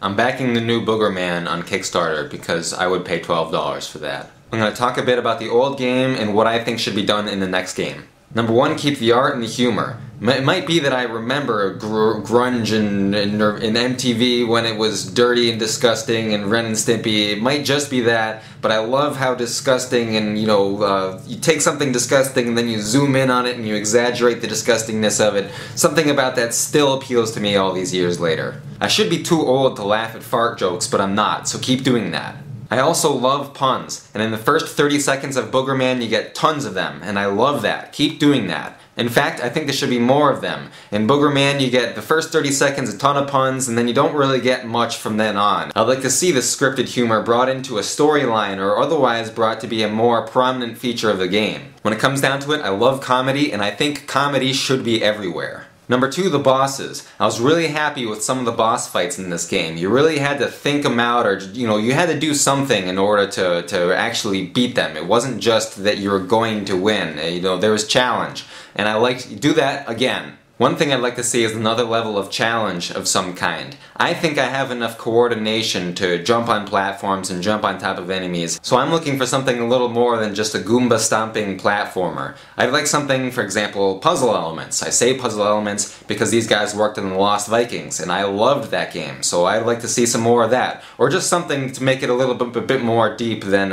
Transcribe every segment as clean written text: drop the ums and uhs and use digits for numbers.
I'm backing the new Boogerman on Kickstarter because I would pay $12 for that. I'm going to talk a bit about the old game and what I think should be done in the next game. Number one, keep the art and the humor. It might be that I remember grunge and MTV when it was dirty and disgusting and Ren and Stimpy. It might just be that, but I love how disgusting and, you take something disgusting and then you zoom in on it and you exaggerate the disgustingness of it. Something about that still appeals to me all these years later. I should be too old to laugh at fart jokes, but I'm not, so keep doing that. I also love puns, and in the first 30 seconds of Boogerman you get tons of them, and I love that. Keep doing that. In fact, I think there should be more of them. In Boogerman you get the first 30 seconds a ton of puns, and then you don't really get much from then on. I'd like to see the scripted humor brought into a storyline or otherwise brought to be a more prominent feature of the game. When it comes down to it, I love comedy, and I think comedy should be everywhere. Number two, the bosses. I was really happy with some of the boss fights in this game. You really had to think them out, or you had to do something in order to actually beat them. It wasn't just that you were going to win. There was challenge, and I like to do that again. One thing I'd like to see is another level of challenge of some kind. I think I have enough coordination to jump on platforms and jump on top of enemies, so I'm looking for something a little more than just a Goomba stomping platformer. I'd like something, for example, puzzle elements. I say puzzle elements because these guys worked in the Lost Vikings, and I loved that game, so I'd like to see some more of that. Or just something to make it a little bit more deep than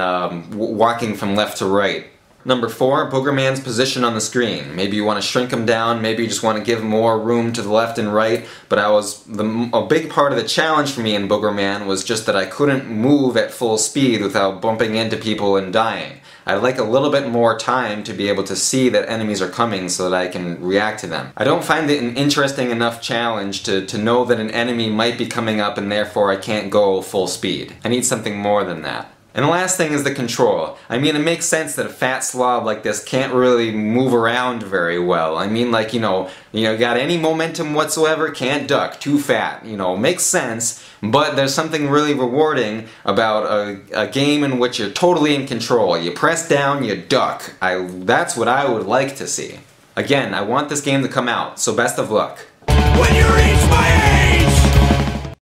walking from left to right. Number four, Boogerman's position on the screen. Maybe you want to shrink him down, maybe you just want to give more room to the left and right, but a big part of the challenge for me in Boogerman was just that I couldn't move at full speed without bumping into people and dying. I'd like a little bit more time to be able to see that enemies are coming so that I can react to them. I don't find it an interesting enough challenge to know that an enemy might be coming up and therefore I can't go full speed. I need something more than that. And the last thing is the control. I mean, it makes sense that a fat slob like this can't really move around very well. I mean, like, got any momentum whatsoever, can't duck, too fat. Makes sense, but there's something really rewarding about a game in which you're totally in control. You press down, you duck. That's what I would like to see. Again, I want this game to come out, so best of luck. When you reach my